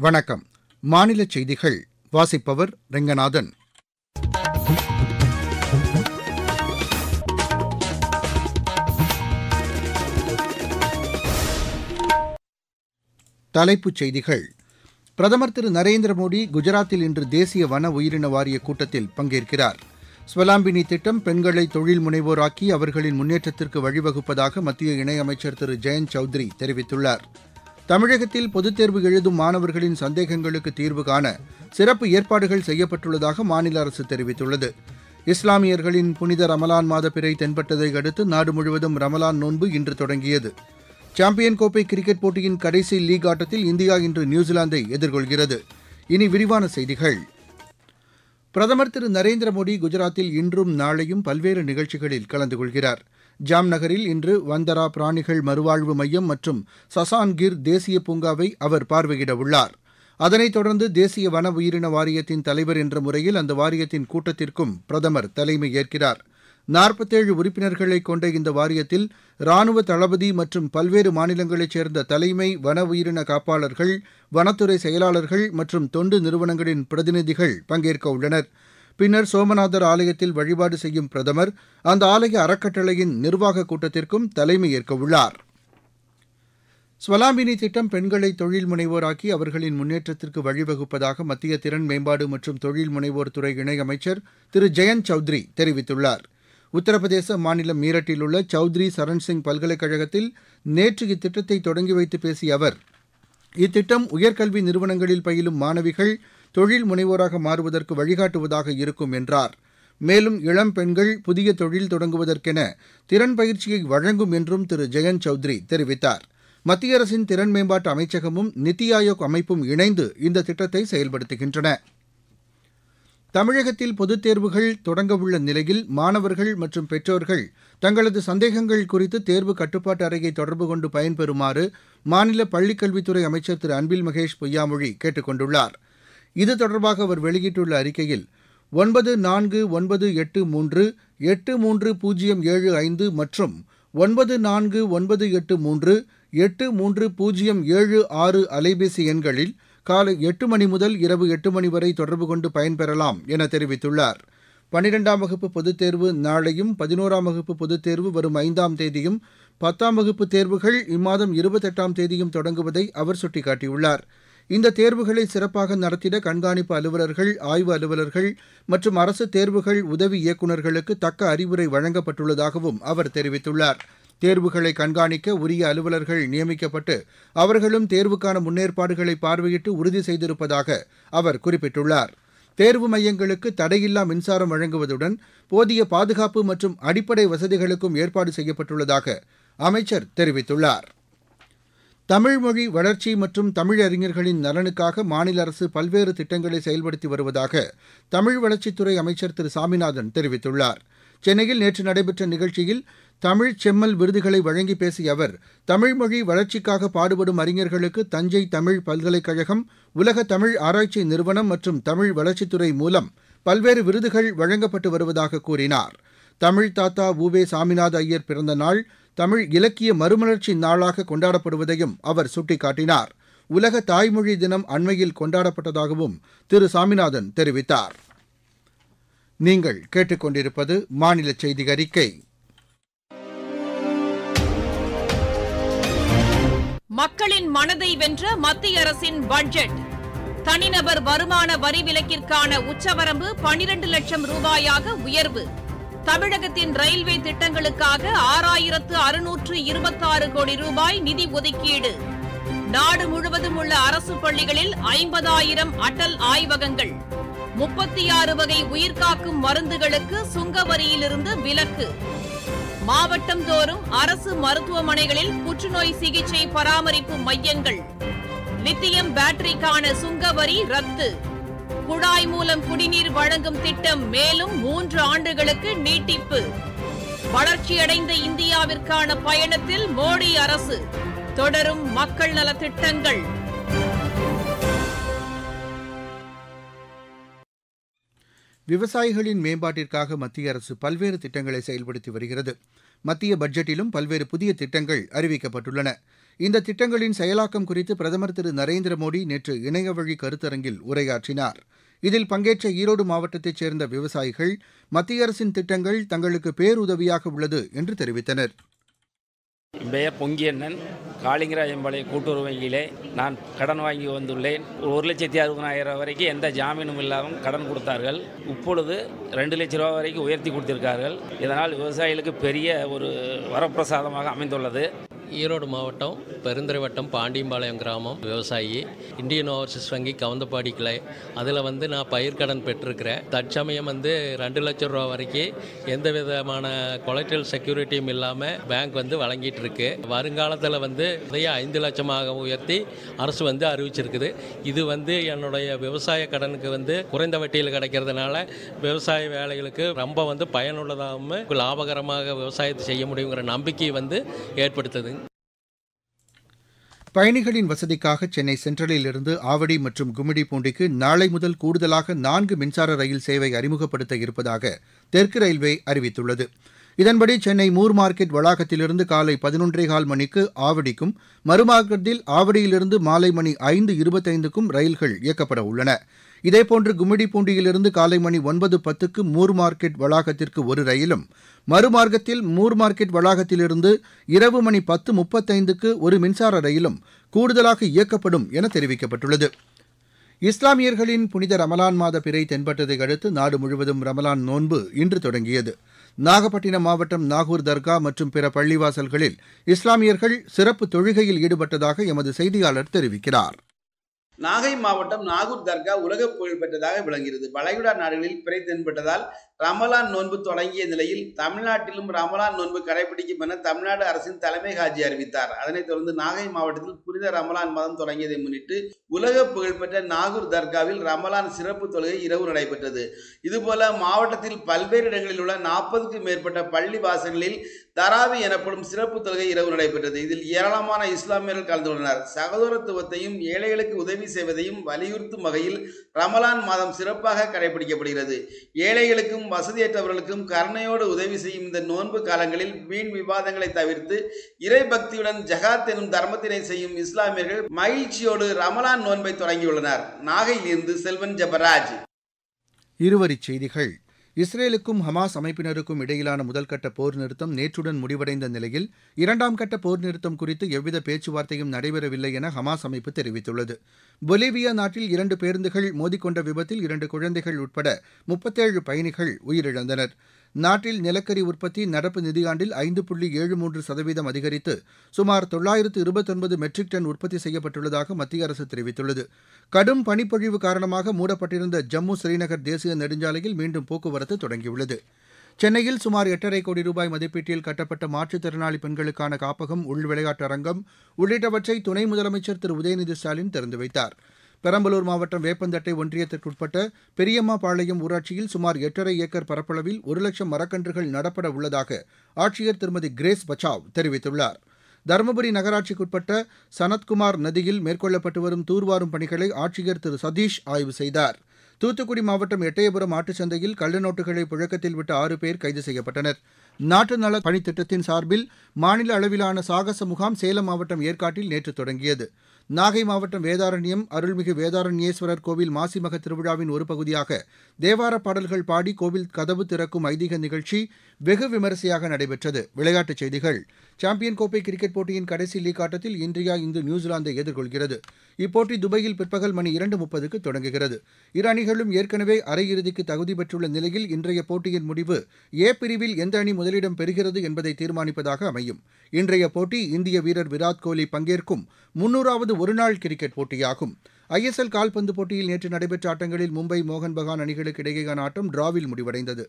வணக்கம். மாநில செய்திகள் வாசிப்பவர் ரெங்கநாதன். தலைப்புச் செய்திகள். பிரதமர் திரு நரேந்திர மோடி குஜராத்தில் இன்று தேசிய வன உயிரின வாரிய கூட்டத்தில் பங்கேற்கிறார். ஸ்வலாம்பினி திட்டம் பெண்களை தொழில் முனைவோராக்கி அவர்களின் முன்னேற்றத்திற்கு வழிவகுப்பதாக மத்திய இணையமைச்சர் திரு ஜெயந்த் சௌத்ரி தெரிவித்துள்ளார். தமிழகத்தில் பொதுத் தேர்வு எழுதும் மாணவர்களின் சந்தேகங்களுக்கு தீர்வு காண சிறப்பு ஏற்பாடுகள் செய்யப்பட்டுள்ளதாக மாநில அரசு தெரிவித்துள்ளது. இஸ்லாமியர்களின் புனித ரமலான் மாத பிறை தென்பட்டதை அடுத்து நாடு முழுவதும் ரமலான் நோன்பு இன்று தொடங்கியது. சாம்பியன் கோப்பை கிரிக்கெட் போட்டியின் கடைசி லீக் ஆட்டத்தில் இந்தியா இன்று நியூசிலாந்தை எதிர்கொள்கிறது. இனி விரிவான செய்திகள். பிரதமர் திரு நரேந்திர மோடி குஜராத்தில் இன்றும் நாளையும் பல்வேறு நிகழ்ச்சிகளில் கலந்து கொள்கிறார். ஜாம்நகரில் இன்று வந்தரா பிராணிகள் மறுவாழ்வு மையம் மற்றும் சசான்கிர் தேசிய பூங்காவை அவர் பார்வையிட உள்ளார். அதனைத் தொடர்ந்து தேசிய வன உயிரின வாரியத்தின் தலைவர் என்ற முறையில் அந்த வாரியத்தின் கூட்டத்திற்கும் பிரதமர் தலைமை ஏற்கிறார். 47 உறுப்பினர்களை கொண்ட இந்த வாரியத்தில் ராணுவ தளபதி மற்றும் பல்வேறு மாநிலங்களைச் சேர்ந்த தலைமை வன உயிரின காப்பாளர்கள், வனத்துறை செயலாளர்கள் மற்றும் தொண்டு நிறுவனங்களின் பிரதிநிதிகள் பங்கேற்க உள்ளனர். பின்னர் சோமநாதர் ஆலயத்தில் வழிபாடு செய்யும் பிரதமர் அந்த ஆலய அறக்கட்டளையின் நிர்வாக கூட்டத்திற்கும் தலைமை ஏற்க உள்ளார். ஸ்வலாம்பினி திட்டம் பெண்களை தொழில் முனைவோராக்கி அவர்களின் முன்னேற்றத்திற்கு வழிவகுப்பதாக மத்திய திறன் மேம்பாடு மற்றும் தொழில் முனைவோர் துறை இணையமைச்சர் திரு ஜெயந்த் சௌத்ரி தெரிவித்துள்ளார். உத்தரப்பிரதேச மாநிலம் மீரட்டில் உள்ள சௌத்ரி சரண்சிங் பல்கலைக்கழகத்தில் நேற்று இத்திட்டத்தை தொடங்கி வைத்து பேசிய அவர், இத்திட்டம் உயர்கல்வி நிறுவனங்களில் பயிலும் மாணவிகள் தொழில் முனைவோராக மாறுவதற்கு வழிகாட்டுவதாக இருக்கும் என்றார். மேலும் இளம் பெண்கள் புதிய தொழில் தொடங்குவதற்கென திறன் பயிற்சியை வழங்கும் என்றும் திரு ஜெயந்த் சௌத்ரி தெரிவித்தார். மத்திய அரசின் திறன் மேம்பாட்டு அமைச்சகமும் நித்தி ஆயோக் அமைப்பும் இணைந்து இந்த திட்டத்தை செயல்படுத்துகின்றன. தமிழகத்தில் பொதுத் தேர்வுகள் தொடங்கவுள்ள நிலையில் மாணவர்கள் மற்றும் பெற்றோர்கள் தங்களது சந்தேகங்கள் குறித்து தேர்வு கட்டுப்பாட்டு அறையை தொடர்பு கொண்டு பயன்பெறுமாறு மாநில பள்ளிக்கல்வித்துறை அமைச்சர் திரு அன்பில் மகேஷ் பொய்யாமொழி கேட்டுக் கொண்டுள்ளார். இது தொடர்பாக அவர் வெளியிட்டுள்ள அறிக்கையில் 9493838075 மற்றும் 9498383076 அலைபேசி எண்களில் காலை 8 மணி முதல் இரவு 8 மணி வரை தொடர்பு கொண்டு பயன்பெறலாம் என தெரிவித்துள்ளார். 12ஆம் வகுப்பு பொதுத் தேர்வு நாளையும், 11ஆம் வகுப்பு பொதுத் தேர்வு வரும் 5ஆம் தேதியும், 10ஆம் வகுப்பு தேர்வுகள் இம்மாதம் 28ஆம் தேதியும் தொடங்குவதை அவர் சுட்டிக்காட்டியுள்ளார். இந்த தேர்வுகளை சிறப்பாக நடத்திட கண்காணிப்பு அலுவலர்கள், ஆய்வு அலுவலர்கள் மற்றும் அரசு தேர்வுகள் உதவி இயக்குநர்களுக்கு தக்க அறிவுரை வழங்கப்பட்டுள்ளதாகவும் அவர் தெரிவித்துள்ளார். தேர்வுகளை கண்காணிக்க உரிய அலுவலர்கள் நியமிக்கப்பட்டு அவர்களும் தேர்வுக்கான முன்னேற்பாடுகளை பார்வையிட்டு உறுதி செய்திருப்பதாக அவர் குறிப்பிட்டுள்ளார். தேர்வு மையங்களுக்கு தடையில்லா மின்சாரம் வழங்குவதுடன் போதிய பாதுகாப்பு மற்றும் அடிப்படை வசதிகளுக்கும் ஏற்பாடு செய்யப்பட்டுள்ளதாக அமைச்சர் தெரிவித்துள்ளார். தமிழ் மொழி வளர்ச்சி மற்றும் தமிழறிஞர்களின் நலனுக்காக மாநில அரசு பல்வேறு திட்டங்களை செயல்படுத்தி வருவதாக தமிழ் வளர்ச்சித்துறை அமைச்சர் திரு சாமிநாதன் தெரிவித்துள்ளார். சென்னையில் நேற்று நடைபெற்ற நிகழ்ச்சியில் தமிழ் செம்மல் விருதுகளை வழங்கி பேசிய அவர், தமிழ் மொழி வளர்ச்சிக்காக பாடுபடும் அறிஞர்களுக்கு தஞ்சை தமிழ் பல்கலைக்கழகம், உலக தமிழ் ஆராய்ச்சி நிறுவனம் மற்றும் தமிழ் வளர்ச்சித்துறை மூலம் பல்வேறு விருதுகள் வழங்கப்பட்டு வருவதாக கூறினார். தமிழ் தாத்தா உவே சாமிநாத ஐயர் பிறந்த நாள் தமிழ் இலக்கிய மறுமலர்ச்சி நாளாக கொண்டாடப்படுவதையும் அவர் சுட்டிக்காட்டினார். உலக தாய்மொழி தினம் அண்மையில் கொண்டாடப்பட்டதாகவும் திரு சாமிநாதன் தெரிவித்தார். நீங்கள் கேட்டுக்கொண்டிருப்பது மாநில செய்தி அறிக்கை. மக்களின் மனதை வென்ற மத்திய அரசின் பட்ஜெட். தனிநபர் வருமான வரி விலக்கிற்கான உச்சவரம்பு 12 லட்சம் ரூபாயாக உயர்வு. தமிழகத்தின் ரயில்வே திட்டங்களுக்காக 6626 கோடி ரூபாய் நிதி ஒதுக்கீடு. நாடு முழுவதும் உள்ள அரசு பள்ளிகளில் 50,000 அடல் ஆய்வகங்கள். 36 வகை உயிர்காக்கும் மருந்துகளுக்கு சுங்க வரியிலிருந்து விலக்கு. மாவட்டம் தோறும் அரசு மருத்துவமனைகளில் புற்றுநோய் சிகிச்சை பராமரிப்பு மையங்கள். லித்தியம் பேட்டரிக்கான சுங்க வரி ரத்து. குழாய் மூலம் குடிநீர் வழங்கும் திட்டம் மேலும் 3 ஆண்டுகளுக்கு நீட்டிப்பு. வளர்ச்சியடைந்த இந்தியாவிற்கான பயணத்தில் மோடி அரசு. தொடரும் மக்கள் நலத் திட்டங்கள். விவசாயிகளின் மேம்பாட்டிற்காக மத்திய அரசு பல்வேறு திட்டங்களை செயல்படுத்தி வருகிறது. மத்திய பட்ஜெட்டிலும் பல்வேறு புதிய திட்டங்கள் அறிவிக்கப்பட்டுள்ளன. இந்த திட்டங்களின் செயலாக்கம் குறித்து பிரதமர் திரு நரேந்திர மோடி நேற்று இணையவழி கருத்தரங்கில் உரையாற்றினார். இதில் பங்கேற்ற ஈரோடு மாவட்டத்தைச் சேர்ந்த விவசாயிகள் மத்திய அரசின் திட்டங்கள் தங்களுக்கு பேருதவியாக உள்ளது என்று தெரிவித்தனர். என் பெயர் பொங்கியண்ணன். காளிங்கராயம்பாளையம் கூட்டுறவு வங்கியிலே நான் கடன் வாங்கி வந்துள்ளேன். 1,60,000 வரைக்கும் எந்த ஜாமீனும் இல்லாமல் கடன் கொடுத்தார்கள். இப்பொழுது 2 லட்ச ரூபா வரைக்கும் உயர்த்தி கொடுத்திருக்கார்கள். இதனால் விவசாயிகளுக்கு பெரிய ஒரு வரப்பிரசாதமாக அமைந்துள்ளது. ஈரோடு மாவட்டம் பெருந்துறை வட்டம் பாண்டியம்பாளையம் கிராமம் விவசாயி. இந்தியன் ஓவர்சீஸ் வங்கி கவுந்தப்பாடி கிளை. அதில் நான் பயிர்க்கடன் பெற்றிருக்கிறேன். தற்சமயம் 2 லட்சம் ரூபா வரைக்கும் எந்த விதமான கொலெக்டரல் செக்யூரிட்டியும் இல்லாமல் பேங்க் வழங்கிட்டு இருக்கு. வருங்காலத்தில் இதையே 5 லட்சமாக உயர்த்தி அரசு அறிவிச்சிருக்குது. இது என்னுடைய விவசாய கடனுக்கு குறைந்த வட்டியில் கிடைக்கிறதுனால விவசாய வேலைகளுக்கு ரொம்ப பயனுள்ளதாகவும் லாபகரமாக விவசாயத்தை செய்ய முடியுங்கிற நம்பிக்கை ஏற்படுத்துது. பயணிகளின் வசதிக்காக சென்னை சென்ட்ரலில் இருந்து ஆவடி மற்றும் கும்மிடிப்பூண்டிக்கு நாளை முதல் கூடுதலாக 4 மின்சார ரயில் சேவை அறிமுகப்படுத்த இருப்பதாக தெற்கு ரயில்வே அறிவித்துள்ளது. இதன்படி சென்னை மூர் மார்க்கெட் வளாகத்திலிருந்து காலை 11:15 மணிக்கு ஆவடிக்கும், மறுமார்க்கத்தில் ஆவடியிலிருந்து மாலை மணி 5:25க்கும் ரயில்கள் இயக்கப்பட உள்ளன. இதேபோன்று கும்மிடிப்பூண்டியிலிருந்து காலை மணி 9:10க்கு மூர் மார்க்கெட் வளாகத்திற்கு ஒரு ரயிலும், மறுமார்க்கத்தில் மூர் மார்க்கெட் வளாகத்திலிருந்து இரவு மணி 10:35க்கு ஒரு மின்சார ரயிலும் கூடுதலாக இயக்கப்படும் என தெரிவிக்கப்பட்டுள்ளது. இஸ்லாமியர்களின் புனித ரமலான் மாத பிறை தென்பட்டதை அடுத்து நாடு முழுவதும் ரமலான் நோன்பு இன்று தொடங்கியது. நாகப்பட்டினம் மாவட்டம் நாகூர் தர்கா மற்றும் பிற பள்ளிவாசல்களில் இஸ்லாமியர்கள் சிறப்பு தொழுகையில் ஈடுபட்டதாக எமது செய்தியாளர் தெரிவிக்கிறார். நாகை மாவட்டம் நாகூர் தர்கா உலக புகழ் பெற்றதாக விளங்குகிறது. வளைகுடா நாடுகளில் பிறை தென்பட்டதால் ரமலான் நோன்பு தொடங்கிய நிலையில் தமிழ்நாட்டிலும் ரமலான் நோன்பு கடைபிடிக்கும் என தமிழ்நாடு அரசின் தலைமை ஹாஜி அறிவித்தார். அதனைத் தொடர்ந்து நாகை மாவட்டத்தில் புனித ரமலான் மாதம் தொடங்கியதை முன்னிட்டு உலக புகழ்பெற்ற நாகூர் தர்காவில் ரமலான் சிறப்பு தொழுகை இரவு நடைபெற்றது. இதுபோல மாவட்டத்தில் பல்வேறு இடங்களில் உள்ள 40க்கும் மேற்பட்ட பள்ளி வாசல்களில் தராவி எனப்படும் சிறப்பு தொழுகை இரவு நடைபெற்றது. இதில் ஏராளமான இஸ்லாமியர்கள் கலந்து கொண்டனர். சகோதரத்துவத்தையும் ஏழைகளுக்கு உதவி செய்வதையும் வலியுறுத்தும் வகையில் ரமலான் மாதம் சிறப்பாக கடைபிடிக்கப்படுகிறது. ஏழைகளுக்கும் வசதியற்றவர்களுக்கும் கருணையோடு உதவி செய்யும் இந்த நோன்பு காலங்களில் வீண் விவாதங்களை தவிர்த்து இறை பக்தியுடன் ஜகாத் எனும் தர்மத்தினை செய்யும் இஸ்லாமியர்கள் மகிழ்ச்சியோடு ரமலான் நோன்பை தொடங்கியுள்ளனர். நாகையிலிருந்து செல்வன் ஜபராஜ். இருவரிச் செய்திகள். இஸ்ரேலுக்கும் ஹமாஸ் அமைப்பினருக்கும் இடையிலான முதல்கட்ட போர் நிறுத்தம் நேற்றுடன் முடிவடைந்த நிலையில் 2ஆம் கட்ட போர் நிறுத்தம் குறித்து எவ்வித பேச்சுவார்த்தையும் நடைபெறவில்லை என ஹமாஸ் அமைப்பு தெரிவித்துள்ளது. பொலிவியா நாட்டில் 2 பேருந்துகள் மோதிக்கொண்ட விபத்தில் 2 குழந்தைகள் உட்பட 37 பயணிகள் உயிரிழந்தனர். நாட்டில் நிலக்கரி உற்பத்தி நடப்பு நிதியாண்டில் 5.73% அதிகரித்து சுமார் 929 மெட்ரிக் டன் உற்பத்தி செய்யப்பட்டுள்ளதாக மத்திய அரசு தெரிவித்துள்ளது. கடும் பனிப்பொழிவு காரணமாக மூடப்பட்டிருந்த ஜம்மு ஸ்ரீநகர் தேசிய நெடுஞ்சாலையில் மீண்டும் போக்குவரத்து தொடங்கியுள்ளது. சென்னையில் சுமார் 8.5 கோடி ரூபாய் மதிப்பீட்டில் கட்டப்பட்ட மாற்றுத்திறனாளி பெண்களுக்கான காப்பகம், உள் விளையாட்டு அரங்கம் உள்ளிட்டவற்றை துணை முதலமைச்சர் திரு உதயநிதி ஸ்டாலின் திறந்து வைத்தார். பெரம்பலூர் மாவட்டம் வேப்பந்தட்டை ஒன்றியத்திற்குட்பட்ட பெரியம்மாபாளையம் ஊராட்சியில் சுமார் 8.5 ஏக்கர் பரப்பளவில் 1 லட்சம் மரக்கன்றுகள் நடப்பட உள்ளதாக ஆட்சியர் திருமதி கிரேஸ் பச்சாவ் தெரிவித்துள்ளார். தருமபுரி நகராட்சிக்குட்பட்ட சனத்குமார் நதியில் மேற்கொள்ளப்பட்டு வரும் தூர்வாரும் பணிகளை ஆட்சியர் திரு சதீஷ் ஆய்வு செய்தார். தூத்துக்குடி மாவட்டம் எட்டயபுரம் ஆட்டுச்சந்தையில் கள்ளநோட்டுகளை புழக்கத்தில் விட்ட 6 பேர் கைது செய்யப்பட்டனர். நாட்டு நல பணித்திட்டத்தின் சார்பில் மாநில அளவிலான சாகச முகாம் சேலம் மாவட்டம் ஏற்காட்டில் நேற்று தொடங்கியது. நாகை மாவட்டம் வேதாரண்யம் அருள்மிகு வேதாரண்யேஸ்வரர் கோவில் மாசிமக திருவிழாவின் ஒரு பகுதியாக தேவார பாடல்கள் பாடி கோவில் கதவு திறக்கும் ஐதீக நிகழ்ச்சி வெகு விமரிசையாக நடைபெற்றது. விளையாட்டுச் செய்திகள். சாம்பியன் கோப்பை கிரிக்கெட் போட்டியின் கடைசி லீக் ஆட்டத்தில் இந்தியா இன்று நியூசிலாந்தை எதிர்கொள்கிறது. இப்போட்டி துபாயில் பிற்பகல் மணி 2:30க்கு தொடங்குகிறது. இரு அணிகளும் ஏற்கனவே அரையிறுதிக்கு தகுதி பெற்றுள்ள நிலையில் இன்றைய போட்டியின் முடிவு ஏ பிரிவில் எந்த அணி முதலிடம் பெறுகிறது என்பதை தீர்மானிப்பதாக அமையும். இன்றைய போட்டி இந்திய வீரர் விராட் கோலி பங்கேற்கும் 300வது ஒருநாள் கிரிக்கெட் போட்டியாகும். ஐஎஸ்எல் கால்பந்து போட்டியில் நேற்று நடைபெற்ற ஆட்டங்களில் மும்பை மோகன் பகான் அணிகளுக்கு இடையேயான ஆட்டம் டிராவில் முடிவடைந்தது.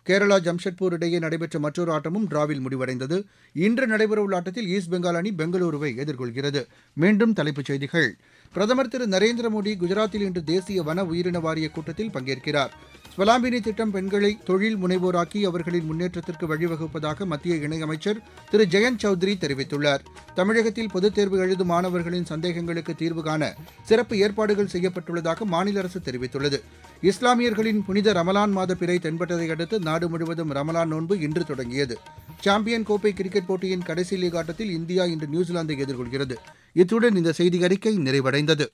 கேரளா ஜம்ஷெட்பூர் இடையே நடைபெற்ற மற்றொரு ஆட்டமும் டிராவில் முடிவடைந்தது. இன்று நடைபெறவுள்ள ஆட்டத்தில் ஈஸ்ட் பெங்கால் அணி பெங்களூருவை எதிர்கொள்கிறது. மீண்டும் தலைப்புச் செய்திகள். பிரதமர் திரு நரேந்திர மோடி குஜராத்தில் இன்று தேசிய வன உயிரின வாரிய கூட்டத்தில் பங்கேற்கிறார். ஸ்வலாம்பினி திட்டம் பெண்களை தொழில் முனைவோராக்கி அவர்களின் முன்னேற்றத்திற்கு வழிவகுப்பதாக மத்திய இணையமைச்சர் திரு ஜெயந்த் சௌத்ரி தெரிவித்துள்ளார். தமிழகத்தில் பொதுத் தேர்வு எழுதும் மாணவர்களின் சந்தேகங்களுக்கு தீர்வு காண சிறப்பு ஏற்பாடுகள் செய்யப்பட்டுள்ளதாக மாநில அரசு தெரிவித்துள்ளது. இஸ்லாமியர்களின் புனித ரமலான் மாத பிறை தென்பட்டதை அடுத்து நாடு முழுவதும் ரமலான் நோன்பு இன்று தொடங்கியது. சாம்பியன் கோப்பை கிரிக்கெட் போட்டியின் கடைசி லீக் ஆட்டத்தில் இந்தியா இன்று நியூசிலாந்தை எதிர்கொள்கிறது. இத்துடன் இந்த செய்தி அறிக்கை நிறைவடைந்தது.